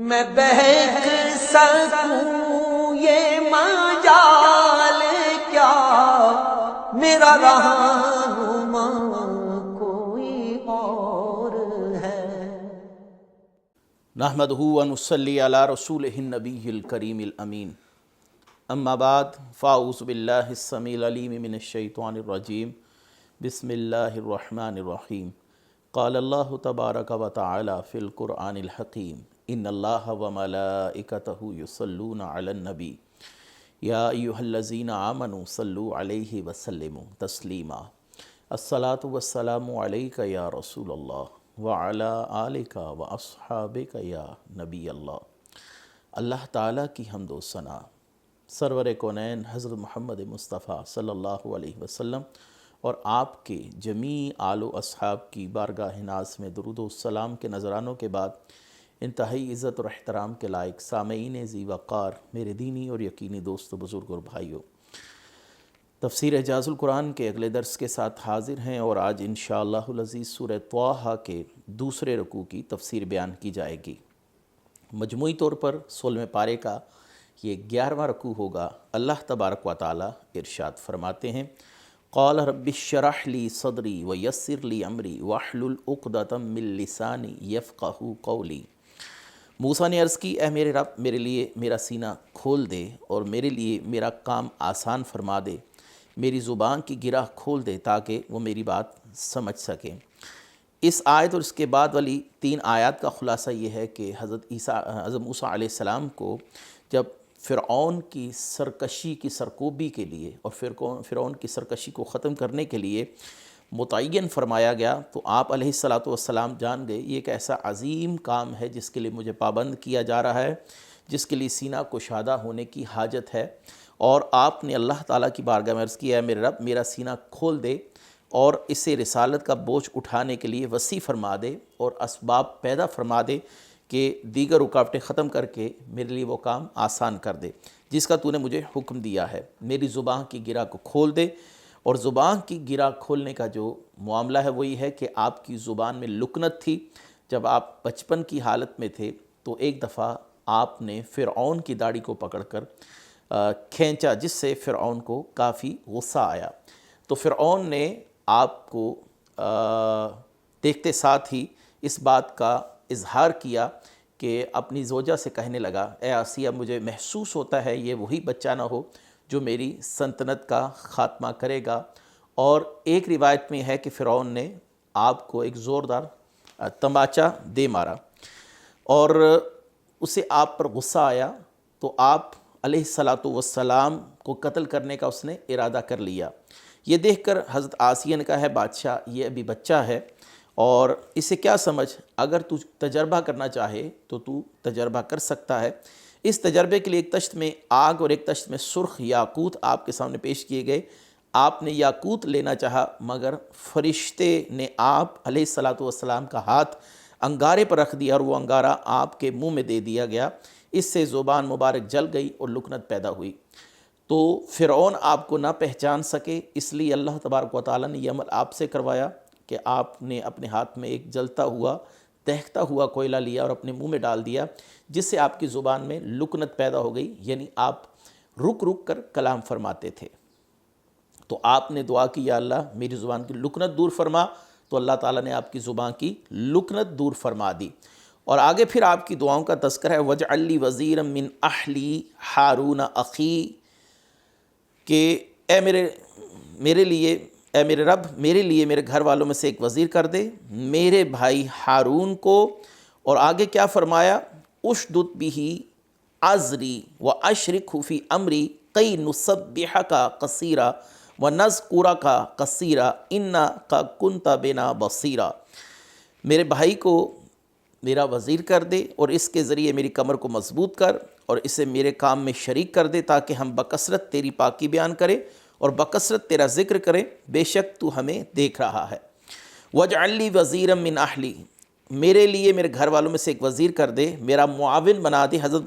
میں بہک سکوں یہ مجال کیا، میرا رہنما کوئی اور ہے۔ نحمدہ و نصلی علی رسولہ النبی الکریم الامین، اما بعد فاعوذ باللہ السمیع العلیم من الشیطان الرجیم، بسم اللہ الرحمن الرحیم۔ قال اللہ تبارک و تعالی فی القرآن الحکیم، ان اللہ و ملائکتہ یصلون علی النبی یا ایہا الذین آمنوا صلوا علیہ وسلموا تسلیما۔ الصلاۃ والسلام علیک یا رسول اللہ وعلی آلک و اصحابک یا نبی اللہ۔ اللہ تعالیٰ کی حمد و ثنا سرور کونین حضرت محمد مصطفیٰ صلی اللہ علیہ وسلم اور آپ کے جمیع آل و اصحاب کی بارگاہ ناز میں درود و السلام کے نذرانوں کے بعد انتہائی عزت اور احترام کے لائق سامعین ذی وقار میرے دینی اور یقینی دوست و بزرگ اور بھائیوں، تفسیر اعجاز القرآن کے اگلے درس کے ساتھ حاضر ہیں، اور آج انشاءاللہ العزیز سورہ طٰہٰ کے دوسرے رکوع کی تفسیر بیان کی جائے گی۔ مجموعی طور پر 16ویں پارے کا یہ 11واں رکوع ہوگا۔ اللہ تبارک و تعالی ارشاد فرماتے ہیں، قال رب اشرح لی صدری ویسر لی امری واحلل عقدۃ من لسانی یفقہوا قولی۔ موسیٰ نے عرض کی، اے میرے رب، میرے لیے میرا سینہ کھول دے اور میرے لیے میرا کام آسان فرما دے، میری زبان کی گرہ کھول دے تاکہ وہ میری بات سمجھ سکیں۔ اس آیت اور اس کے بعد والی 3 آیات کا خلاصہ یہ ہے کہ حضرت موسیٰ علیہ السلام کو جب فرعون کی سرکشی کی سرکوبی کے لیے اور فرعون کی سرکشی کو ختم کرنے کے لیے متعین فرمایا گیا، تو آپ علیہ السلام جان گئے یہ ایک ایسا عظیم کام ہے جس کے لیے مجھے پابند کیا جا رہا ہے، جس کے لیے سینہ کشادہ ہونے کی حاجت ہے، اور آپ نے اللہ تعالیٰ کی بارگاہ میں عرض کیا، ہے میرے رب میرا سینہ کھول دے اور اسے رسالت کا بوجھ اٹھانے کے لیے وسیع فرما دے اور اسباب پیدا فرما دے کہ دیگر رکاوٹیں ختم کر کے میرے لیے وہ کام آسان کر دے جس کا تو نے مجھے حکم دیا ہے۔ میری زبان کی گرہ کو کھول دے، اور زبان کی گرہ کھولنے کا جو معاملہ ہے وہ یہ ہے کہ آپ کی زبان میں لکنت تھی۔ جب آپ بچپن کی حالت میں تھے تو ایک دفعہ آپ نے فرعون کی داڑھی کو پکڑ کر کھینچا، جس سے فرعون کو کافی غصہ آیا، تو فرعون نے آپ کو دیکھتے ساتھ ہی اس بات کا اظہار کیا کہ اپنی زوجہ سے کہنے لگا، اے آسیہ، مجھے محسوس ہوتا ہے یہ وہی بچہ نہ ہو جو میری سلطنت کا خاتمہ کرے گا۔ اور ایک روایت میں ہے کہ فرعون نے آپ کو ایک زوردار تماچا دے مارا اور اسے آپ پر غصہ آیا، تو آپ علیہ السلام کو قتل کرنے کا اس نے ارادہ کر لیا۔ یہ دیکھ کر حضرت آسیہ نے کہا، ہے بادشاہ، یہ ابھی بچہ ہے اور اسے کیا سمجھ، اگر تو تجربہ کرنا چاہے تو تو تجربہ کر سکتا ہے۔ اس تجربے کے لیے ایک تشت میں آگ اور ایک تشت میں سرخ یاقوت آپ کے سامنے پیش کیے گئے۔ آپ نے یاقوت لینا چاہا، مگر فرشتے نے آپ علیہ السلام کا ہاتھ انگارے پر رکھ دیا اور وہ انگارہ آپ کے منہ میں دے دیا گیا۔ اس سے زبان مبارک جل گئی اور لکنت پیدا ہوئی، تو فرعون آپ کو نہ پہچان سکے۔ اس لیے اللہ تبارک و تعالیٰ نے یہ عمل آپ سے کروایا کہ آپ نے اپنے ہاتھ میں ایک جلتا ہوا دہتا ہوا کوئلہ لیا اور اپنے منہ میں ڈال دیا، جس سے آپ کی زبان میں لکنت پیدا ہو گئی، یعنی آپ رک رک کر کلام فرماتے تھے۔ تو آپ نے دعا کی، یا اللہ میری زبان کی لکنت دور فرما، تو اللہ تعالیٰ نے آپ کی زبان کی لکنت دور فرما دی۔ اور آگے پھر آپ کی دعاؤں کا تذکرہ ہے، وَاجْعَل لِّي وَزِيرًا مِّنْ أَهْلِي هَارُونَ أَخِي، کہ اے میرے رب، میرے لیے میرے گھر والوں میں سے ایک وزیر کر دے، میرے بھائی ہارون کو۔ اور آگے کیا فرمایا، اُشْدُدْ بِهِ أَزْرِي وَأَشْرِكْهُ فِي أَمْرِي كَيْ نُسَبِّحَكَ كَثِيرًا وَنَذْكُرَكَ كَثِيرًا إِنَّكَ كُنْتَ بِنَا بَصِيرًا۔ میرے بھائی کو میرا وزیر کر دے اور اس کے ذریعے میری کمر کو مضبوط کر اور اسے میرے کام میں شریک کر دے، تاکہ ہم بکثرت تیری پاکی بیان کریں اور بکثرت تیرا ذکر کریں، بے شک تو ہمیں دیکھ رہا ہے۔ وَاجْعَل لِّي وَزِيرًا مِّنْ أَهْلِي، میرے لیے میرے گھر والوں میں سے ایک وزیر کر دے، میرا معاون بنا دے۔ حضرت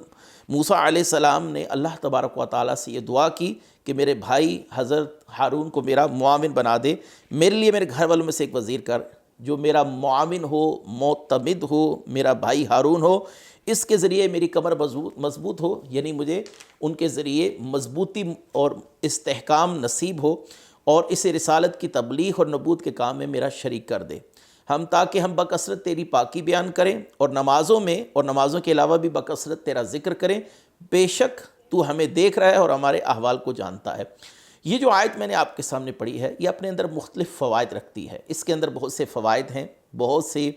موسیٰ علیہ السلام نے اللہ تبارک و تعالیٰ سے یہ دعا کی کہ میرے بھائی حضرت ہارون کو میرا معاون بنا دے، میرے لیے میرے گھر والوں میں سے ایک وزیر کر جو میرا معاون ہو، معتمد ہو، میرا بھائی ہارون ہو، اس کے ذریعے میری کمر مضبوط ہو، یعنی مجھے ان کے ذریعے مضبوطی اور استحکام نصیب ہو، اور اسے رسالت کی تبلیغ اور نبوت کے کام میں میرا شریک کر دے، تاکہ ہم بکثرت تیری پاکی بیان کریں اور نمازوں میں اور نمازوں کے علاوہ بھی بکثرت تیرا ذکر کریں، بے شک تو ہمیں دیکھ رہا ہے اور ہمارے احوال کو جانتا ہے۔ یہ جو آیت میں نے آپ کے سامنے پڑھی ہے، یہ اپنے اندر مختلف فوائد رکھتی ہے، اس کے اندر بہت سے فوائد ہیں، بہت سے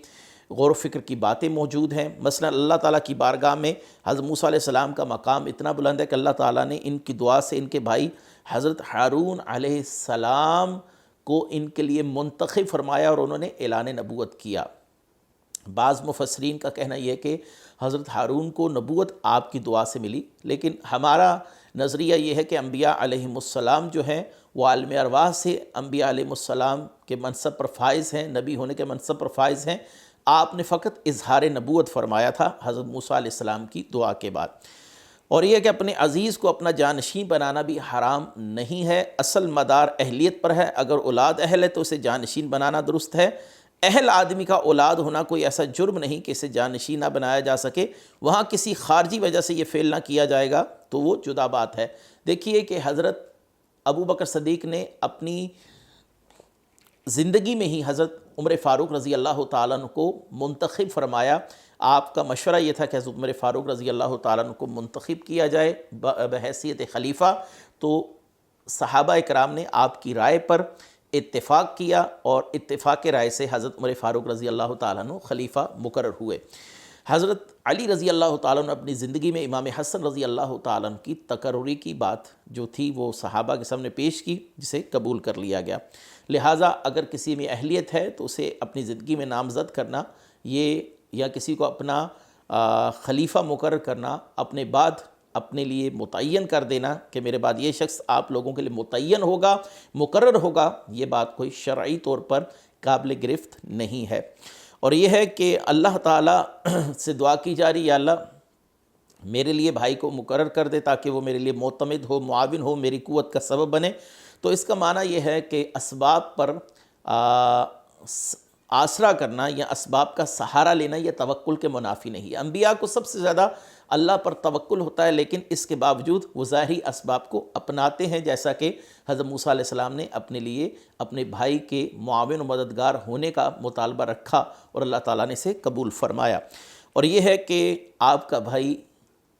غور و فکر کی باتیں موجود ہیں۔ مثلا اللہ تعالیٰ کی بارگاہ میں حضرت موسیٰ علیہ السلام کا مقام اتنا بلند ہے کہ اللہ تعالیٰ نے ان کی دعا سے ان کے بھائی حضرت ہارون علیہ السلام کو ان کے لیے منتخب فرمایا اور انہوں نے اعلان نبوت کیا۔ بعض مفسرین کا کہنا یہ ہے کہ حضرت ہارون کو نبوت آپ کی دعا سے ملی، لیکن ہمارا نظریہ یہ ہے کہ انبیاء علیہم السلام جو ہیں وہ عالم ارواح سے انبیاء علیہم السلام کے منصب پر فائز ہیں، نبی ہونے کے منصب پر فائز ہیں۔ آپ نے فقط اظہار نبوت فرمایا تھا حضرت موسیٰ علیہ السلام کی دعا کے بعد۔ اور یہ کہ اپنے عزیز کو اپنا جانشین بنانا بھی حرام نہیں ہے، اصل مدار اہلیت پر ہے۔ اگر اولاد اہل ہے تو اسے جانشین بنانا درست ہے۔ اہل آدمی کا اولاد ہونا کوئی ایسا جرم نہیں کہ اسے جانشین نہ بنایا جا سکے، وہاں کسی خارجی وجہ سے یہ فعل نہ کیا جائے گا تو وہ جدا بات ہے۔ دیکھیے کہ حضرت ابو بکر صدیق نے اپنی زندگی میں ہی حضرت عمر فاروق رضی اللہ تعالیٰ عنہ کو منتخب فرمایا۔ آپ کا مشورہ یہ تھا کہ حضرت عمر فاروق رضی اللہ تعالیٰ عنہ کو منتخب کیا جائے بحیثیت خلیفہ، تو صحابہ اکرام نے آپ کی رائے پر اتفاق کیا اور اتفاق رائے سے حضرت عمر فاروق رضی اللہ تعالیٰ عنہ خلیفہ مقرر ہوئے۔ حضرت علی رضی اللہ تعالیٰ عنہ اپنی زندگی میں امام حسن رضی اللہ تعالیٰ عنہ کی تقرری کی بات جو تھی وہ صحابہ کے سامنے پیش کی، جسے قبول کر لیا گیا۔ لہٰذا اگر کسی میں اہلیت ہے تو اسے اپنی زندگی میں نامزد کرنا یہ، یا کسی کو اپنا خلیفہ مقرر کرنا، اپنے بعد اپنے لیے متعین کر دینا کہ میرے بعد یہ شخص آپ لوگوں کے لیے متعین ہوگا، مقرر ہوگا، یہ بات کوئی شرعی طور پر قابل گرفت نہیں ہے۔ اور یہ ہے کہ اللہ تعالیٰ سے دعا کی جا رہی، یا اللہ میرے لیے بھائی کو مقرر کر دے تاکہ وہ میرے لیے معتمد ہو، معاون ہو، میری قوت کا سبب بنے۔ تو اس کا معنی یہ ہے کہ اسباب پر آسرا کرنا یا اسباب کا سہارا لینا یہ توکل کے منافی نہیں ہے۔ انبیاء کو سب سے زیادہ اللہ پر توکل ہوتا ہے، لیکن اس کے باوجود وہ ظاہری اسباب کو اپناتے ہیں، جیسا کہ حضرت موسیٰ علیہ السلام نے اپنے لیے اپنے بھائی کے معاون و مددگار ہونے کا مطالبہ رکھا اور اللہ تعالیٰ نے اسے قبول فرمایا۔ اور یہ ہے کہ آپ کا بھائی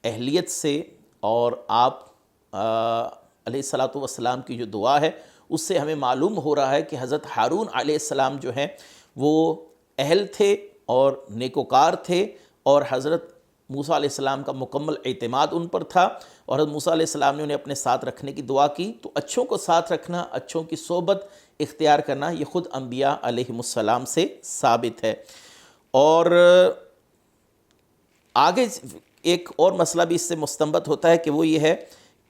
اہلیت سے اور آپ علیہ السلام کی جو دعا ہے اس سے ہمیں معلوم ہو رہا ہے کہ حضرت ہارون علیہ السلام جو ہیں وہ اہل تھے اور نیکوکار تھے، اور حضرت موسیٰ علیہ السلام کا مکمل اعتماد ان پر تھا، اور حضرت موسیٰ علیہ السلام نے انہیں اپنے ساتھ رکھنے کی دعا کی۔ تو اچھوں کو ساتھ رکھنا، اچھوں کی صحبت اختیار کرنا، یہ خود انبیاء علیہم السلام سے ثابت ہے۔ اور آگے ایک اور مسئلہ بھی اس سے مستنبط ہوتا ہے کہ وہ یہ ہے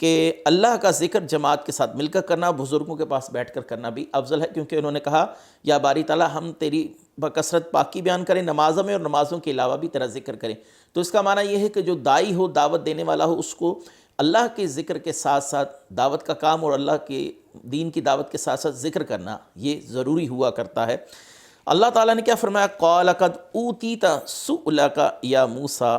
کہ اللہ کا ذکر جماعت کے ساتھ مل کر کرنا، بزرگوں کے پاس بیٹھ کر کرنا بھی افضل ہے، کیونکہ انہوں نے کہا یا باری تعالیٰ ہم تیری بکثرت پاکی بیان کریں نمازوں میں، اور نمازوں کے علاوہ بھی تیرا ذکر کریں۔ تو اس کا معنی یہ ہے کہ جو داعی ہو، دعوت دینے والا ہو، اس کو اللہ کے ذکر کے ساتھ ساتھ دعوت کا کام اور اللہ کے دین کی دعوت کے ساتھ ساتھ ذکر کرنا یہ ضروری ہوا کرتا ہے۔ اللہ تعالیٰ نے کیا فرمایا؟ قَالَ قَدْ أُوتِيتَ سُؤْلَكَ يَا موسیٰ،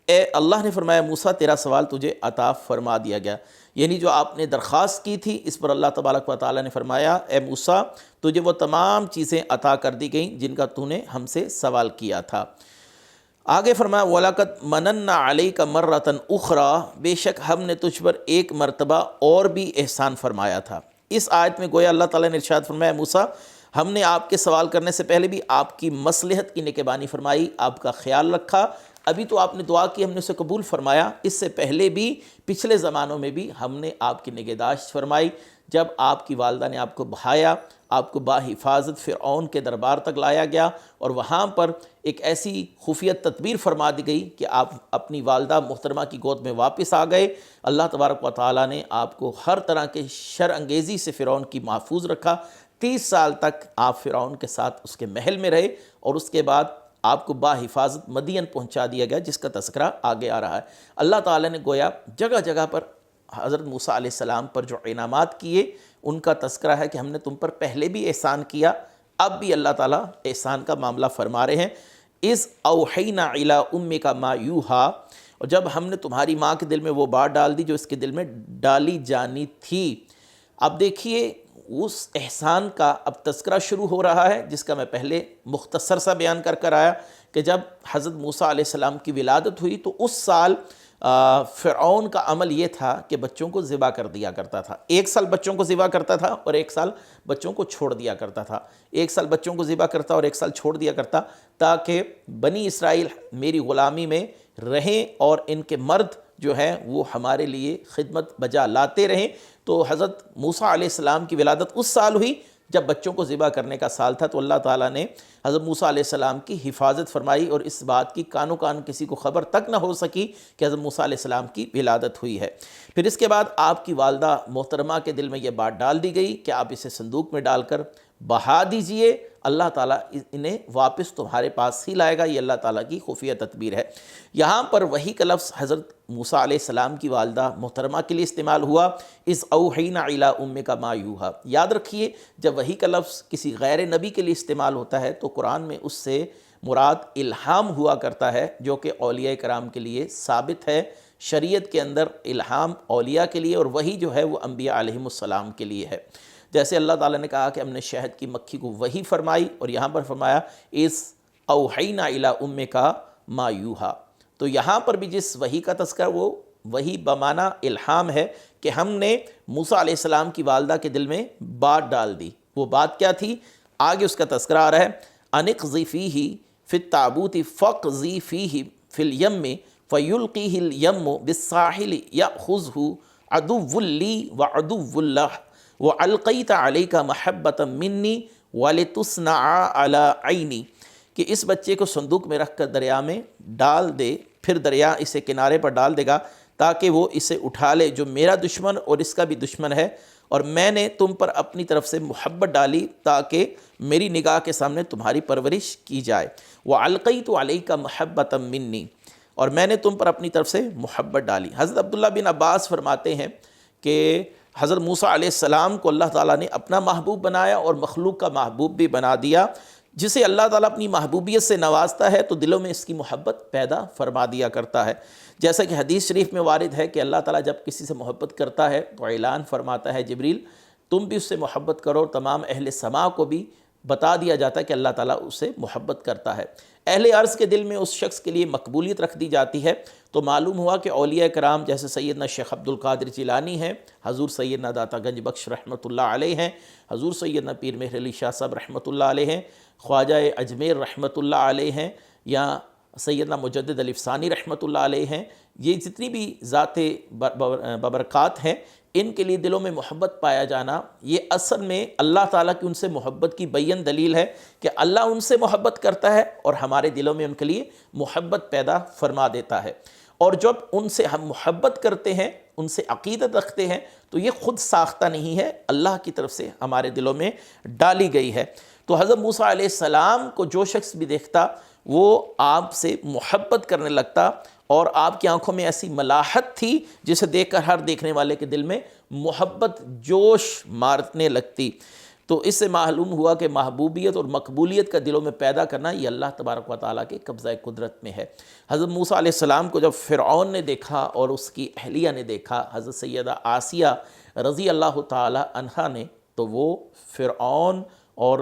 اے اللہ نے فرمایا موسیٰ تیرا سوال تجھے عطا فرما دیا گیا، یعنی جو آپ نے درخواست کی تھی اس پر اللہ تبارک و تعالیٰ نے فرمایا اے موسیٰ تجھے وہ تمام چیزیں عطا کر دی گئیں جن کا تو نے ہم سے سوال کیا تھا۔ آگے فرمایا وَلَقَدْ مَنَنَّا عَلَيْكَ مَرَّةً أُخْرَى، بے شک ہم نے تجھ پر ایک مرتبہ اور بھی احسان فرمایا تھا۔ اس آیت میں گویا اللہ تعالیٰ نے ارشاد فرمایا موسیٰ ہم نے آپ کے سوال کرنے سے پہلے بھی آپ کی مصلحت کی نگہبانی فرمائی، آپ کا خیال رکھا۔ ابھی تو آپ نے دعا کی، ہم نے اسے قبول فرمایا، اس سے پہلے بھی پچھلے زمانوں میں بھی ہم نے آپ کی نگہداشت فرمائی۔ جب آپ کی والدہ نے آپ کو بہایا، آپ کو باحفاظت فرعون کے دربار تک لایا گیا، اور وہاں پر ایک ایسی خفیہ تدبیر فرما دی گئی کہ آپ اپنی والدہ محترمہ کی گود میں واپس آ گئے۔ اللہ تبارک و تعالیٰ نے آپ کو ہر طرح کے شر انگیزی سے فرعون کی محفوظ رکھا۔ 30 سال تک آپ فرعون کے ساتھ اس کے محل میں رہے، اور اس کے بعد آپ کو باحفاظت مدین پہنچا دیا گیا، جس کا تذکرہ آگے آ رہا ہے۔ اللہ تعالیٰ نے گویا جگہ جگہ پر حضرت موسیٰ علیہ السلام پر جو انعامات کیے ان کا تذکرہ ہے کہ ہم نے تم پر پہلے بھی احسان کیا، اب بھی اللہ تعالیٰ احسان کا معاملہ فرما رہے ہیں۔ اذ اوحینا الی امک ما یوحا، اور جب ہم نے تمہاری ماں کے دل میں وہ بات ڈال دی جو اس کے دل میں ڈالی جانی تھی۔ اب دیکھیے اس احسان کا اب تذکرہ شروع ہو رہا ہے، جس کا میں پہلے مختصر سا بیان کر آیا کہ جب حضرت موسیٰ علیہ السلام کی ولادت ہوئی تو اس سال فرعون کا عمل یہ تھا کہ بچوں کو ذبح کر دیا کرتا تھا۔ ایک سال بچوں کو ذبح کرتا تھا اور ایک سال بچوں کو چھوڑ دیا کرتا تھا۔ ایک سال بچوں کو ذبح کرتا اور ایک سال چھوڑ دیا کرتا، تاکہ بنی اسرائیل میری غلامی میں رہیں اور ان کے مرد جو ہیں وہ ہمارے لیے خدمت بجا لاتے رہیں۔ تو حضرت موسیٰ علیہ السلام کی ولادت اس سال ہوئی جب بچوں کو ذبح کرنے کا سال تھا، تو اللہ تعالیٰ نے حضرت موسیٰ علیہ السلام کی حفاظت فرمائی، اور اس بات کی کانو کان کسی کو خبر تک نہ ہو سکی کہ حضرت موسیٰ علیہ السلام کی ولادت ہوئی ہے۔ پھر اس کے بعد آپ کی والدہ محترمہ کے دل میں یہ بات ڈال دی گئی کہ آپ اسے صندوق میں ڈال کر بہا دیجئے، اللہ تعالیٰ انہیں واپس تمہارے پاس ہی لائے گا۔ یہ اللہ تعالیٰ کی خفیہ تدبیر ہے۔ یہاں پر وحی کا لفظ حضرت موسیٰ علیہ السلام کی والدہ محترمہ کے لیے استعمال ہوا، اذ اوحینا الی امک ما یوحا۔ یاد رکھیے جب وحی کا لفظ کسی غیر نبی کے لیے استعمال ہوتا ہے تو قرآن میں اس سے مراد الہام ہوا کرتا ہے، جو کہ اولیاء کرام کے لیے ثابت ہے۔ شریعت کے اندر الہام اولیاء کے لیے اور وحی جو ہے وہ انبیاء علیہم السلام کے لیے ہے۔ جیسے اللہ تعالیٰ نے کہا کہ ہم نے شہد کی مکھی کو وحی فرمائی، اور یہاں پر فرمایا اذ اوحینا الی امک ما یوحا۔ تو یہاں پر بھی جس وحی کا تذکرہ وہ وحی بمعنی الہام ہے کہ ہم نے موسیٰ علیہ السلام کی والدہ کے دل میں بات ڈال دی۔ وہ بات کیا تھی؟ آگے اس کا تذکرہ آ رہا ہے، انقذی فیہ فی التابوت فاقذی فیہ فی الیم فیلقیہ الیم بالساحل یأخذہ عدو لی وعدو لہ وَأَلْقَيْتَ عَلَيْكَ مَحَبَّةً مِّنِّي وَلِتُصْنَعَ عَلَىٰ عَيْنِي، کہ اس بچے کو صندوق میں رکھ کر دریا میں ڈال دے، پھر دریا اسے کنارے پر ڈال دے گا تاکہ وہ اسے اٹھا لے جو میرا دشمن اور اس کا بھی دشمن ہے، اور میں نے تم پر اپنی طرف سے محبت ڈالی تاکہ میری نگاہ کے سامنے تمہاری پرورش کی جائے۔ وَأَلْقَيْتُ عَلَيْكَ مَحَبَّةً مِّنِّي، اور میں نے تم پر اپنی طرف سے محبت ڈالی۔ حضرت عبداللہ بن عباس فرماتے ہیں کہ حضرت موسیٰ علیہ السلام کو اللہ تعالیٰ نے اپنا محبوب بنایا اور مخلوق کا محبوب بھی بنا دیا۔ جسے اللہ تعالیٰ اپنی محبوبیت سے نوازتا ہے تو دلوں میں اس کی محبت پیدا فرما دیا کرتا ہے۔ جیسا کہ حدیث شریف میں وارد ہے کہ اللہ تعالیٰ جب کسی سے محبت کرتا ہے تو اعلان فرماتا ہے جبریل تم بھی اس سے محبت کرو، تمام اہل سما کو بھی بتا دیا جاتا ہے کہ اللہ تعالیٰ اس سے محبت کرتا ہے۔ اہل عرض کے دل میں اس شخص کے لیے مقبولیت رکھ دی جاتی ہے، تو معلوم ہوا کہ اولیاء کرام جیسے سیدنا شیخ عبد القادر جیلانی ہیں، حضور سیدنا داتا گنج بخش رحمۃ اللہ علیہ ہیں، حضور سیدنا پیر مہر علی شاہ صاحب رحمۃ اللہ علیہ ہیں، خواجہ اجمیر رحمۃ اللہ علیہ ہیں، یا سیدنا مجدد الف ثانی رحمۃ اللہ علیہ ہیں، یہ جتنی بھی ذات ببرکات ہیں ان کے لیے دلوں میں محبت پایا جانا، یہ اصل میں اللہ تعالیٰ کی ان سے محبت کی بین دلیل ہے کہ اللہ ان سے محبت کرتا ہے اور ہمارے دلوں میں ان کے لیے محبت پیدا فرما دیتا ہے۔ اور جب ان سے ہم محبت کرتے ہیں، ان سے عقیدت رکھتے ہیں، تو یہ خود ساختہ نہیں ہے، اللہ کی طرف سے ہمارے دلوں میں ڈالی گئی ہے۔ تو حضرت موسیٰ علیہ السلام کو جو شخص بھی دیکھتا وہ آپ سے محبت کرنے لگتا، اور آپ کی آنکھوں میں ایسی ملاحت تھی جسے دیکھ کر ہر دیکھنے والے کے دل میں محبت جوش مارنے لگتی۔ تو اس سے معلوم ہوا کہ محبوبیت اور مقبولیت کا دلوں میں پیدا کرنا یہ اللہ تبارک و تعالیٰ کے قبضہ قدرت میں ہے۔ حضرت موسیٰ علیہ السلام کو جب فرعون نے دیکھا اور اس کی اہلیہ نے دیکھا، حضرت سیدہ آسیہ رضی اللہ تعالی عنہا نے، تو وہ فرعون اور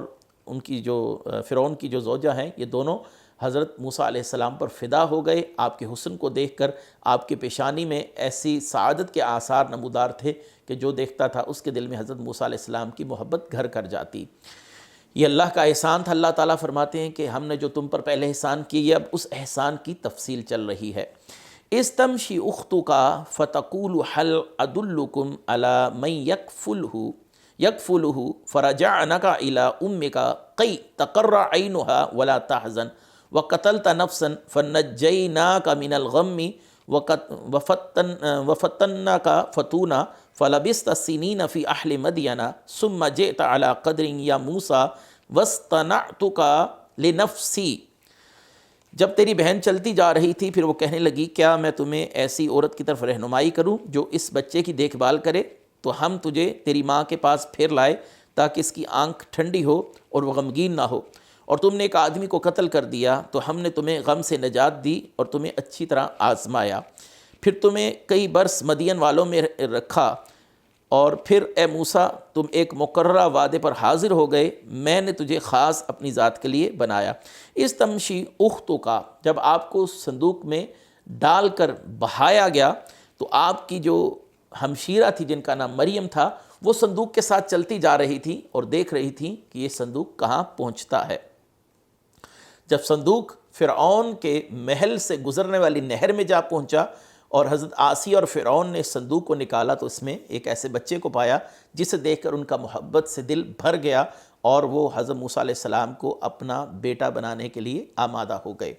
فرعون کی جو زوجہ ہیں یہ دونوں حضرت موسیٰ علیہ السلام پر فدا ہو گئے۔ آپ کے حسن کو دیکھ کر آپ کے پیشانی میں ایسی سعادت کے آثار نمودار تھے کہ جو دیکھتا تھا اس کے دل میں حضرت موسیٰ علیہ السلام کی محبت گھر کر جاتی۔ یہ اللہ کا احسان تھا۔ اللہ تعالیٰ فرماتے ہیں کہ ہم نے جو تم پر پہلے احسان کی، یہ اب اس احسان کی تفصیل چل رہی ہے۔ استمشی اختک فتقول هل ادلکم علی من یکفلہ فرجعنک الی امک کی تقر عینها ولا تحزن وقتلت نفسا فنجیناک من الغم وفتناک فتونا فلبثت سنین فی اہل مدین ثم جئت علی قدر یا موسیٰ واصطنعتک لنفسی۔ جب تیری بہن چلتی جا رہی تھی پھر وہ کہنے لگی کیا میں تمہیں ایسی عورت کی طرف رہنمائی کروں جو اس بچے کی دیکھ بھال کرے، تو ہم تجھے تیری ماں کے پاس پھیر لائے تاکہ اس کی آنکھ ٹھنڈی ہو اور وہ غمگین نہ ہو، اور تم نے ایک آدمی کو قتل کر دیا تو ہم نے تمہیں غم سے نجات دی اور تمہیں اچھی طرح آزمایا، پھر تمہیں کئی برس مدین والوں میں رکھا، اور پھر اے موسیٰ تم ایک مقررہ وعدے پر حاضر ہو گئے، میں نے تجھے خاص اپنی ذات کے لیے بنایا۔ اس تمشی اختو کا، جب آپ کو صندوق میں ڈال کر بہایا گیا تو آپ کی جو ہمشیرہ تھی جن کا نام مریم تھا، وہ صندوق کے ساتھ چلتی جا رہی تھی اور دیکھ رہی تھی کہ یہ صندوق کہاں پہنچتا ہے۔ جب صندوق فرعون کے محل سے گزرنے والی نہر میں جا پہنچا اور حضرت آسیہ اور فرعون نے صندوق کو نکالا تو اس میں ایک ایسے بچے کو پایا جسے دیکھ کر ان کا محبت سے دل بھر گیا اور وہ حضرت موسیٰ علیہ السلام کو اپنا بیٹا بنانے کے لیے آمادہ ہو گئے۔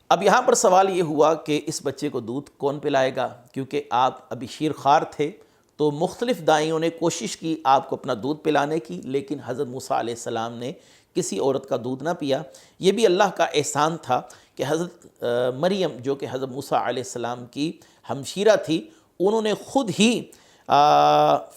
اب یہاں پر سوال یہ ہوا کہ اس بچے کو دودھ کون پلائے گا، کیونکہ آپ ابھی شیرخوار تھے، تو مختلف دائیوں نے کوشش کی آپ کو اپنا دودھ پلانے کی، لیکن حضرت موسیٰ علیہ السلام نے کسی عورت کا دودھ نہ پیا۔ یہ بھی اللہ کا احسان تھا کہ حضرت مریم جو کہ حضرت موسیٰ علیہ السلام کی ہمشیرہ تھی، انہوں نے خود ہی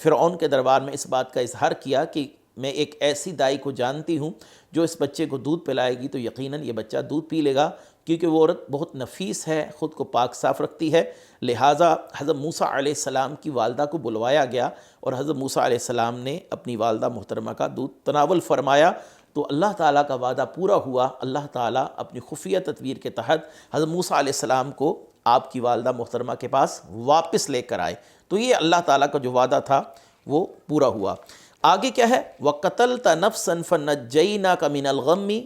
فرعون کے دربار میں اس بات کا اظہار کیا کہ میں ایک ایسی دائی کو جانتی ہوں جو اس بچے کو دودھ پلائے گی تو یقیناً یہ بچہ دودھ پی لے گا، کیونکہ وہ عورت بہت نفیس ہے، خود کو پاک صاف رکھتی ہے۔ لہٰذا حضرت موسیٰ علیہ السلام کی والدہ کو بلوایا گیا اور حضرت موسیٰ علیہ السلام نے اپنی والدہ محترمہ کا دودھ تناول فرمایا، تو اللہ تعالیٰ کا وعدہ پورا ہوا۔ اللہ تعالیٰ اپنی خفیہ تدبیر کے تحت حضرت موسیٰ علیہ السلام کو آپ کی والدہ محترمہ کے پاس واپس لے کر آئے، تو یہ اللہ تعالیٰ کا جو وعدہ تھا وہ پورا ہوا۔ آگے کیا ہے؟ وَقَتَلْتَ نَفْسًا فَنَجَّيْنَاكَ مِنَ الْغَمِّ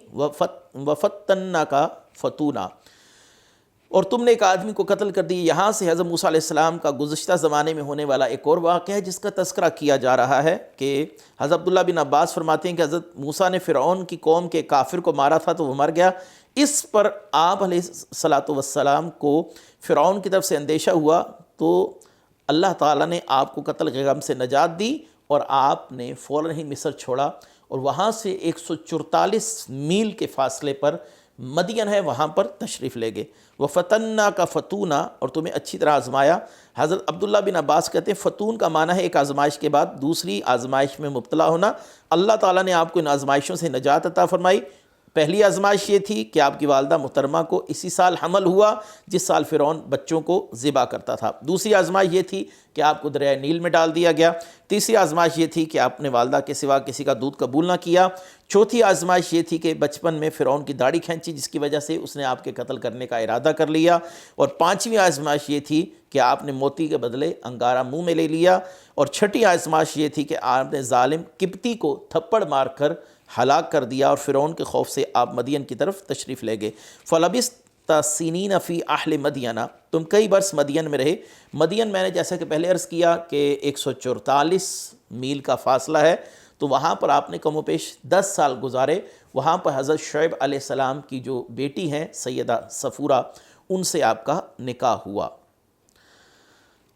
وَفَتَّنَّاكَ فَتُونًا، اور تم نے ایک آدمی کو قتل کر دی۔ یہاں سے حضرت موسیٰ علیہ السلام کا گزشتہ زمانے میں ہونے والا ایک اور واقعہ ہے جس کا تذکرہ کیا جا رہا ہے کہ حضرت عبداللہ بن عباس فرماتے ہیں کہ حضرت موسیٰ نے فرعون کی قوم کے کافر کو مارا تھا تو وہ مر گیا۔ اس پر آپ علیہ السلام کو فرعون کی طرف سے اندیشہ ہوا تو اللہ تعالیٰ نے آپ کو قتل کے غم سے نجات دی اور آپ نے فوراً ہی مصر چھوڑا اور وہاں سے 144 میل کے فاصلے پر مدین ہے، وہاں پر تشریف لے گئے۔ وَفَتَنَّاكَ فَتُونًا، اور تمہیں اچھی طرح آزمایا۔ حضرت عبداللہ بن عباس کہتے ہیں فتون کا معنی ہے ایک آزمائش کے بعد دوسری آزمائش میں مبتلا ہونا۔ اللہ تعالیٰ نے آپ کو ان آزمائشوں سے نجات عطا فرمائی۔ پہلی آزمائش یہ تھی کہ آپ کی والدہ محترمہ کو اسی سال حمل ہوا جس سال فرعون بچوں کو ذبح کرتا تھا۔ دوسری آزمائش یہ تھی کہ آپ کو دریائے نیل میں ڈال دیا گیا۔ تیسری آزمائش یہ تھی کہ آپ نے والدہ کے سوا کسی کا دودھ قبول نہ کیا۔ چوتھی آزمائش یہ تھی کہ بچپن میں فرعون کی داڑھی کھینچی جس کی وجہ سے اس نے آپ کے قتل کرنے کا ارادہ کر لیا۔ اور پانچویں آزمائش یہ تھی کہ آپ نے موتی کے بدلے انگارہ منہ میں لے لیا۔ اور چھٹی آزمائش یہ تھی کہ آپ نے ظالم قبطی کو تھپڑ مار کر ہلاک کر دیا اور فرعون کے خوف سے آپ مدین کی طرف تشریف لے گئے۔ فَلَبِثْتَ سِنِينَ فِي أَهْلِ مَدْيَنَ، تم کئی برس مدین میں رہے۔ مدین میں نے جیسا کہ پہلے عرض کیا کہ 144 میل کا فاصلہ ہے، تو وہاں پر آپ نے کم و بیش 10 سال گزارے۔ وہاں پر حضرت شعیب علیہ السلام کی جو بیٹی ہیں سیدہ صفورہ، ان سے آپ کا نکاح ہوا۔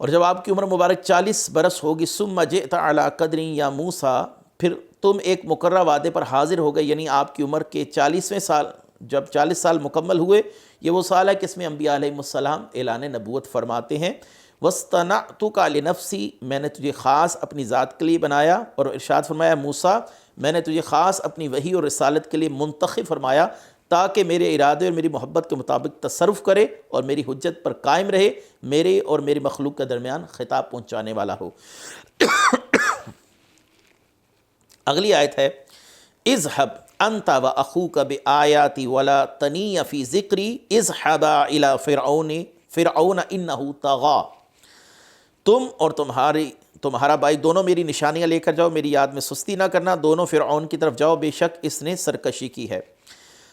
اور جب آپ کی عمر مبارک 40 برس ہوگی، ثم جئت علی قدر یا موسیٰ، پھر تم ایک مقررہ وعدے پر حاضر ہو گئے، یعنی آپ کی عمر کے 40ویں سال، جب 40 سال مکمل ہوئے، یہ وہ سال ہے کہ اس میں انبیاء علیہ السلام اعلان نبوت فرماتے ہیں۔ وَاصْطَنَعْتُكَ لِنَفْسِي، میں نے تجھے خاص اپنی ذات کے لیے بنایا، اور ارشاد فرمایا موسیٰ میں نے تجھے خاص اپنی وحی اور رسالت کے لیے منتخب فرمایا تاکہ میرے ارادے اور میری محبت کے مطابق تصرف کرے اور میری حجت پر قائم رہے، میرے اور میری مخلوق کے درمیان خطاب پہنچانے والا ہو۔ اگلی آیت ہے اذهب انت واخوك بآیاتی ولا تنی فی ذکری اذهبا الی فرعون انه طغی، تم اور تمہارا بھائی دونوں میری نشانیاں لے کر جاؤ، میری یاد میں سستی نہ کرنا، دونوں فرعون کی طرف جاؤ، بے شک اس نے سرکشی کی ہے۔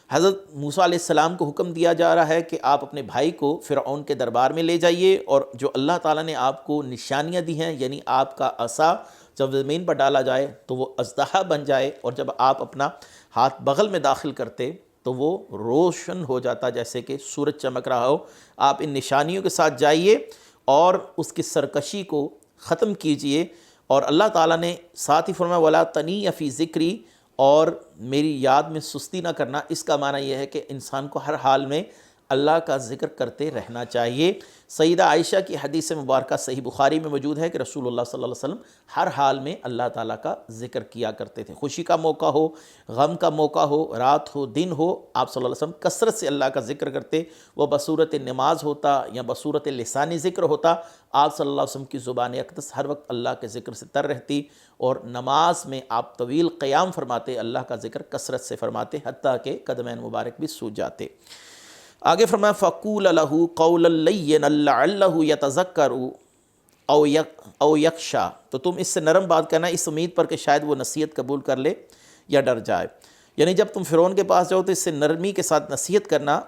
حضرت موسیٰ علیہ السلام کو حکم دیا جا رہا ہے کہ آپ اپنے بھائی کو فرعون کے دربار میں لے جائیے، اور جو اللہ تعالیٰ نے آپ کو نشانیاں دی ہیں، یعنی آپ کا عصا جب زمین پر ڈالا جائے تو وہ اژدہا بن جائے، اور جب آپ اپنا ہاتھ بغل میں داخل کرتے تو وہ روشن ہو جاتا جیسے کہ سورج چمک رہا ہو۔ آپ ان نشانیوں کے ساتھ جائیے اور اس کی سرکشی کو ختم کیجئے۔ اور اللہ تعالیٰ نے ساتھ ہی فرمایا ولا تنی فی ذکری، اور میری یاد میں سستی نہ کرنا۔ اس کا معنی یہ ہے کہ انسان کو ہر حال میں اللہ کا ذکر کرتے رہنا چاہیے۔ سیدہ عائشہ کی حدیث مبارکہ صحیح بخاری میں موجود ہے کہ رسول اللہ صلی اللہ علیہ وسلم ہر حال میں اللہ تعالیٰ کا ذکر کیا کرتے تھے، خوشی کا موقع ہو، غم کا موقع ہو، رات ہو، دن ہو، آپ صلی اللہ علیہ وسلم کثرت سے اللہ کا ذکر کرتے۔ وہ بصورت نماز ہوتا یا بصورت لسانی ذکر ہوتا، آپ صلی اللہ علیہ وسلم کی زبان اقدس ہر وقت اللہ کے ذکر سے تر رہتی، اور نماز میں آپ طویل قیام فرماتے، اللہ کا ذکر کثرت سے فرماتے، حتیٰ کہ قدمین مبارک بھی سوج جاتے۔ آگے فرمایا فَقُولَ لَهُ قَوْلًا لَيِّنًا لَعَلَّهُ يَتَذَكَّرُ او یخشا، تو تم اس سے نرم بات کرنا اس امید پر کہ شاید وہ نصیحت قبول کر لے یا ڈر جائے۔ یعنی جب تم فرعون کے پاس جاؤ تو اس سے نرمی کے ساتھ نصیحت کرنا۔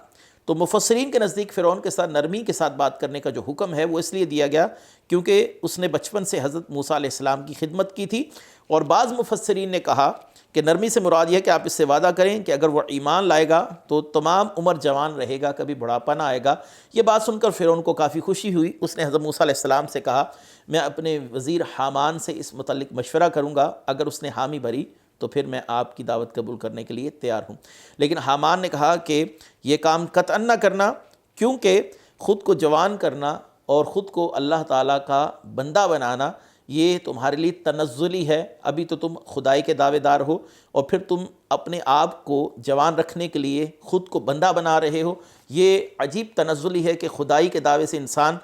تو مفسرین کے نزدیک فرعون کے ساتھ نرمی کے ساتھ بات کرنے کا جو حکم ہے وہ اس لیے دیا گیا کیونکہ اس نے بچپن سے حضرت موسیٰ علیہ السلام کی خدمت کی تھی، اور بعض مفسرین نے کہا کہ نرمی سے مراد یہ ہے کہ آپ اس سے وعدہ کریں کہ اگر وہ ایمان لائے گا تو تمام عمر جوان رہے گا، کبھی بڑھاپا نہ آئے گا۔ یہ بات سن کر فرعون کو کافی خوشی ہوئی، اس نے حضرت موسیٰ علیہ السلام سے کہا میں اپنے وزیر حامان سے اس متعلق مشورہ کروں گا، اگر اس نے حامی بھری تو پھر میں آپ کی دعوت قبول کرنے کے لیے تیار ہوں۔ لیکن حامان نے کہا کہ یہ کام قطعاً نہ کرنا، کیونکہ خود کو جوان کرنا اور خود کو اللہ تعالیٰ کا بندہ بنانا یہ تمہارے لیے تنزلی ہے، ابھی تو تم خدائی کے دعوے دار ہو اور پھر تم اپنے آپ کو جوان رکھنے کے لیے خود کو بندہ بنا رہے ہو۔ یہ عجیب تنزلی ہے کہ خدائی کے دعوے سے انسان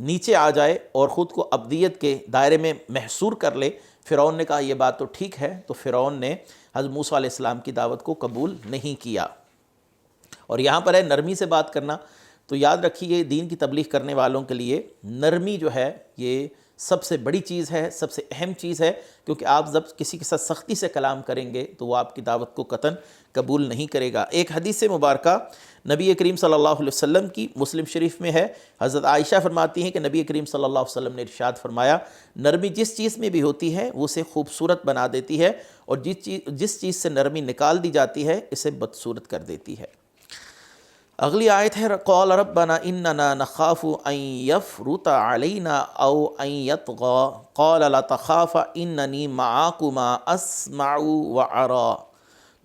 نیچے آ جائے اور خود کو ابدیت کے دائرے میں محصور کر لے۔ فرعون نے کہا یہ بات تو ٹھیک ہے، تو فرعون نے حضرت موسیٰ علیہ السلام کی دعوت کو قبول نہیں کیا۔ اور یہاں پر ہے نرمی سے بات کرنا، تو یاد رکھیے دین کی تبلیغ کرنے والوں کے لیے نرمی جو ہے یہ سب سے بڑی چیز ہے، سب سے اہم چیز ہے، کیونکہ آپ جب کسی کے ساتھ سختی سے کلام کریں گے تو وہ آپ کی دعوت کو قطعاً قبول نہیں کرے گا۔ ایک حدیث مبارکہ نبی کریم صلی اللہ علیہ وسلم کی مسلم شریف میں ہے، حضرت عائشہ فرماتی ہیں کہ نبی کریم صلی اللہ علیہ وسلم نے ارشاد فرمایا نرمی جس چیز میں بھی ہوتی ہے وہ اسے خوبصورت بنا دیتی ہے، اور جس چیز سے نرمی نکال دی جاتی ہے اسے بدصورت کر دیتی ہے۔ اگلی آیت ہے قال ربنا اننا نخاف ان یفرط علینا او ان یطغى قال لا تخافا اننی معاکما اسمع وارى۔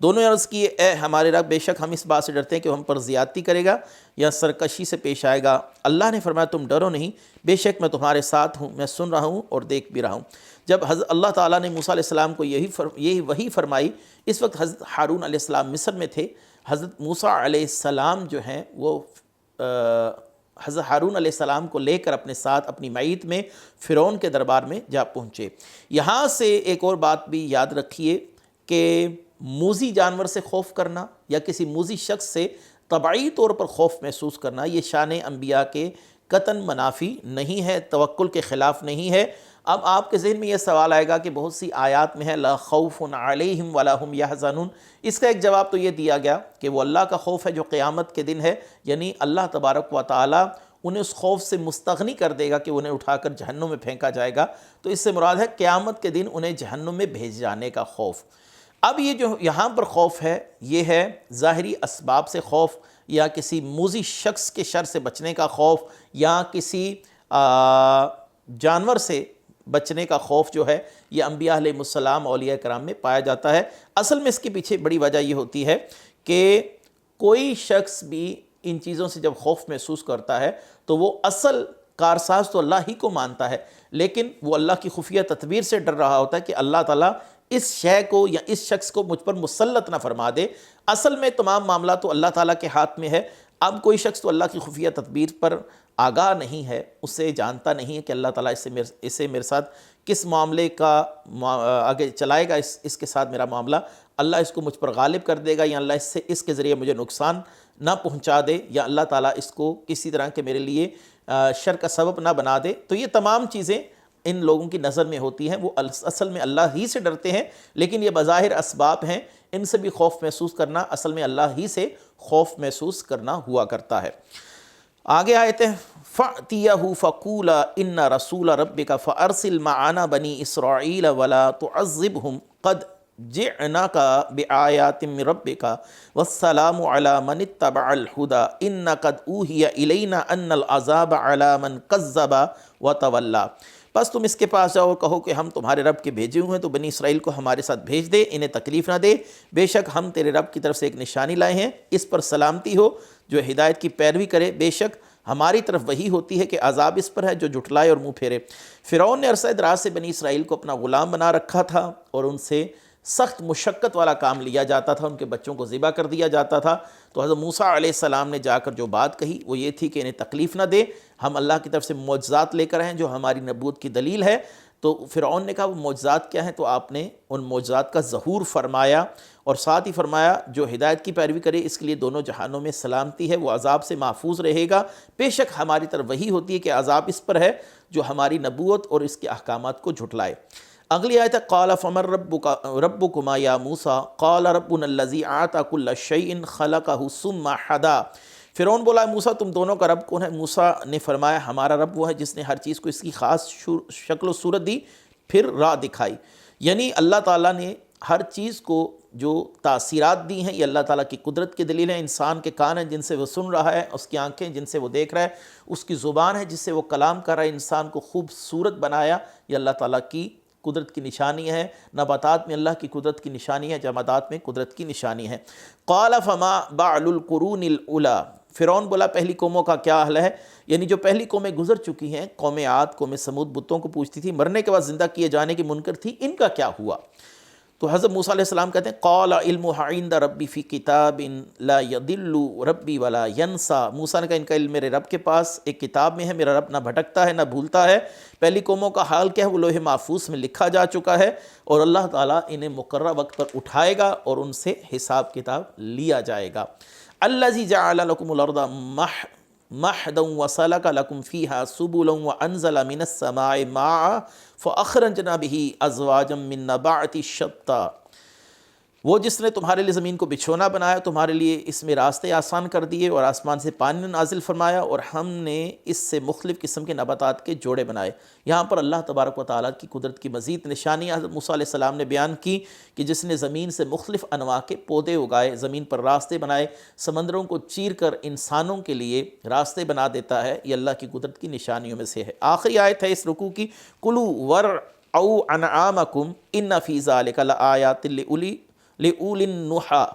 دونوں عرض کیے اے ہمارے رب، بے شک ہم اس بات سے ڈرتے ہیں کہ وہ ہم پر زیادتی کرے گا یا سرکشی سے پیش آئے گا۔ اللہ نے فرمایا تم ڈرو نہیں، بے شک میں تمہارے ساتھ ہوں، میں سن رہا ہوں اور دیکھ بھی رہا ہوں۔ جب حضرت اللہ تعالیٰ نے موسیٰ علیہ السلام کو یہی وحی فرمائی، اس وقت حضرت ہارون علیہ السلام مصر میں تھے۔ حضرت موسیٰ علیہ السلام جو ہیں وہ حضرت ہارون علیہ السلام کو لے کر اپنے ساتھ اپنی معیت میں فرعون کے دربار میں جا پہنچے۔ یہاں سے ایک اور بات بھی یاد رکھیے کہ موذی جانور سے خوف کرنا یا کسی موذی شخص سے طبعی طور پر خوف محسوس کرنا یہ شان انبیاء کے قطعاً منافی نہیں ہے، توکل کے خلاف نہیں ہے۔ اب آپ کے ذہن میں یہ سوال آئے گا کہ بہت سی آیات میں ہے لا خوف علیہم ولا ہم یحزنون، اس کا ایک جواب تو یہ دیا گیا کہ وہ اللہ کا خوف ہے جو قیامت کے دن ہے، یعنی اللہ تبارک و تعالی انہیں اس خوف سے مستغنی کر دے گا کہ انہیں اٹھا کر جہنم میں پھینکا جائے گا، تو اس سے مراد ہے قیامت کے دن انہیں جہنم میں بھیج جانے کا خوف۔ اب یہ جو یہاں پر خوف ہے یہ ہے ظاہری اسباب سے خوف، یا کسی موذی شخص کے شر سے بچنے کا خوف، یا کسی جانور سے بچنے کا خوف جو ہے یہ انبیاء علیہ السلام اولیاء کرام میں پایا جاتا ہے۔ اصل میں اس کے پیچھے بڑی وجہ یہ ہوتی ہے کہ کوئی شخص بھی ان چیزوں سے جب خوف محسوس کرتا ہے تو وہ اصل کارساز تو اللہ ہی کو مانتا ہے، لیکن وہ اللہ کی خفیہ تدبیر سے ڈر رہا ہوتا ہے کہ اللہ تعالیٰ اس شے کو یا اس شخص کو مجھ پر مسلط نہ فرما دے۔ اصل میں تمام معاملہ تو اللہ تعالیٰ کے ہاتھ میں ہے۔ اب کوئی شخص تو اللہ کی خفیہ تدبیر پر آگاہ نہیں ہے، اسے جانتا نہیں ہے کہ اللہ تعالیٰ اسے میرے ساتھ کس معاملے کا آگے چلائے گا، اس کے ساتھ میرا معاملہ اللہ اس کو مجھ پر غالب کر دے گا، یا اللہ اس کے ذریعے مجھے نقصان نہ پہنچا دے، یا اللہ تعالیٰ اس کو کسی طرح کے میرے لیے شر کا سبب نہ بنا دے۔ تو یہ تمام چیزیں ان لوگوں کی نظر میں ہوتی ہیں، وہ اصل میں اللہ ہی سے ڈرتے ہیں، لیکن یہ بظاہر اسباب ہیں، ان سے بھی خوف محسوس کرنا اصل میں اللہ ہی سے خوف محسوس کرنا ہوا کرتا ہے۔ آگے آیت ہے فَأْتِيَهُ فَقُولَا إِنَّ رَسُولَ رَبِّكَ فَأَرْسِلْ مَعَنَا بَنِي إِسْرَائِيلَ وَلَا تُعَذِّبْهُمْ قَدْ جِئْنَاكَ بِآيَاتٍ مِّن رَّبِّكَ وَالسَّلَامُ عَلَىٰ مَنِ اتَّبَعَ الْهُدَىٰ إِنَّ قَدْ أُوحِيَ إِلَيْنَا أَنَّ الْعَذَابَ عَلَىٰ مَنْ كَذَّبَ وَتَوَلَّىٰ۔ بس تم اس کے پاس جاؤ اور کہو کہ ہم تمہارے رب کے بھیجے ہوئے ہیں، تو بنی اسرائیل کو ہمارے ساتھ بھیج دے، انہیں تکلیف نہ دے، بے شک ہم تیرے رب کی طرف سے ایک نشانی لائے ہیں، اس پر سلامتی ہو، جو ہدایت کی پیروی کرے، بے شک ہماری طرف وہی ہوتی ہے کہ عذاب اس پر ہے جو جھٹلائے اور منہ پھیرے۔ فرعون نے عرصہ دراز سے بنی اسرائیل کو اپنا غلام بنا رکھا تھا اور ان سے سخت مشقت والا کام لیا جاتا تھا، ان کے بچوں کو ذبح کر دیا جاتا تھا۔ تو حضرت موسیٰ علیہ السلام نے جا کر جو بات کہی وہ یہ تھی کہ انہیں تکلیف نہ دے، ہم اللہ کی طرف سے معجزات لے کر ہیں جو ہماری نبوت کی دلیل ہے۔ تو فرعون نے کہا وہ معجزات کیا ہیں؟ تو آپ نے ان معجزات کا ظہور فرمایا اور ساتھ ہی فرمایا جو ہدایت کی پیروی کرے اس کے لیے دونوں جہانوں میں سلامتی ہے، وہ عذاب سے محفوظ رہے گا، بے شک ہماری طرف وہی ہوتی ہے کہ عذاب اس پر ہے جو ہماری نبوت اور اس کے احکامات کو جھٹلائے۔ اگلی آیت ہے قال فمن ربکما یا موسیٰ قال ربنا الذی اعطی کل شیء خلقہ ثم ہدی۔ فرعون بولا موسیٰ تم دونوں کا رب کون ہے؟ موسیٰ نے فرمایا ہمارا رب وہ ہے جس نے ہر چیز کو اس کی خاص شکل و صورت دی پھر راہ دکھائی۔ یعنی اللہ تعالیٰ نے ہر چیز کو جو تاثیرات دی ہیں یہ اللہ تعالیٰ کی قدرت کی دلیل ہے۔ انسان کے کان ہیں جن سے وہ سن رہا ہے، اس کی آنکھیں جن سے وہ دیکھ رہا ہے، اس کی زبان ہے جس سے وہ کلام کر رہا ہے، انسان کو خوبصورت بنایا، یہ اللہ تعالیٰ کی قدرت کی نشانی ہے۔ نباتات میں اللہ کی قدرت کی نشانی ہے، جمادات میں قدرت کی نشانی ہے۔ قال فما بعل القرون الاولی، فرعون بولا پہلی قوموں کا کیا حال ہے؟ یعنی جو پہلی قومیں گزر چکی ہیں، قوم عاد، قوم سمود بتوں کو پوچھتی تھی، مرنے کے بعد زندہ کیے جانے کی منکر تھی، ان کا کیا ہوا؟ تو حضرت موسیٰ علیہ السلام کہتے ہیں قال علمھا عند ربی فی کتاب لا یضل ربی ولا ینسیٰ۔ موسیٰ نے کہا ان کا علم میرے رب کے پاس ایک کتاب میں ہے، میرا رب نہ بھٹکتا ہے نہ بھولتا ہے۔ پہلی قوموں کا حال کیا ہے؟ وہ لوح محفوظ میں لکھا جا چکا ہے اور اللہ تعالیٰ انہیں مقررہ وقت پر اٹھائے گا اور ان سے حساب کتاب لیا جائے گا۔ الذی جعل لکم الارض مہدا وسلک لکم فیہا سبلا وانزل من السماء ماء فاخرجنا بہ ازواجا من نبات شتیٰ۔ وہ جس نے تمہارے لیے زمین کو بچھونا بنایا، تمہارے لیے اس میں راستے آسان کر دیے اور آسمان سے پانی نازل فرمایا اور ہم نے اس سے مختلف قسم کے نباتات کے جوڑے بنائے۔ یہاں پر اللہ تبارک و تعالیٰ کی قدرت کی مزید نشانی حضرت موسیٰ علیہ السلام نے بیان کی کہ جس نے زمین سے مختلف انواع کے پودے اگائے، زمین پر راستے بنائے، سمندروں کو چیر کر انسانوں کے لیے راستے بنا دیتا ہے، یہ اللہ کی قدرت کی نشانیوں میں سے ہے۔ آخری آیت ہے اس رکوع کی کلوا وارعوا انعامکم ان فی ذلک لآیات لأولی النہیٰ،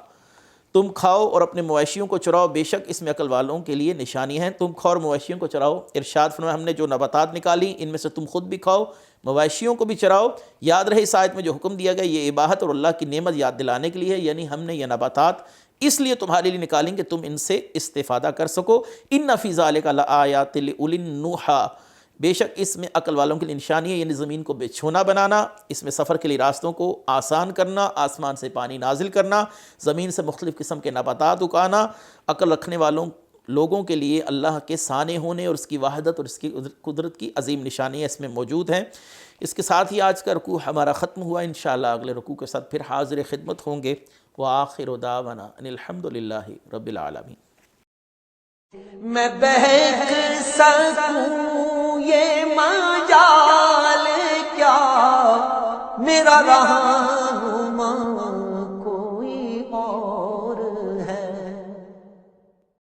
تم کھاؤ اور اپنے مویشیوں کو چراؤ، بے شک اس میں عقل والوں کے لیے نشانی ہیں۔ تم کھاؤ اور مویشیوں کو چراؤ۔ ارشاد فرمایا ہم نے جو نباتات نکالی ان میں سے تم خود بھی کھاؤ، مویشیوں کو بھی چراؤ۔ یاد رہے اس آیت میں جو حکم دیا گیا یہ اباحت اور اللہ کی نعمت یاد دلانے کے لیے ہے، یعنی ہم نے یہ نباتات اس لیے تمہارے لیے نکالیں کہ تم ان سے استفادہ کر سکو۔ ان فی ذلک لآیات لأولی النہیٰ، بے شک اس میں عقل والوں کے لیے نشانی ہے، یعنی زمین کو بچھونا بنانا، اس میں سفر کے لیے راستوں کو آسان کرنا، آسمان سے پانی نازل کرنا، زمین سے مختلف قسم کے نباتات اگانا، عقل رکھنے والوں لوگوں کے لیے اللہ کے سانے ہونے اور اس کی وحدت اور اس کی قدرت کی عظیم نشانیاں اس میں موجود ہیں۔ اس کے ساتھ ہی آج کا رکوع ہمارا ختم ہوا، انشاءاللہ اگلے رکوع کے ساتھ پھر حاضر خدمت ہوں گے۔ وآخر دعوانا ان الحمدللہ رب العالمین۔ میں بہک سکوں یہ مجال کیا میرا رہنما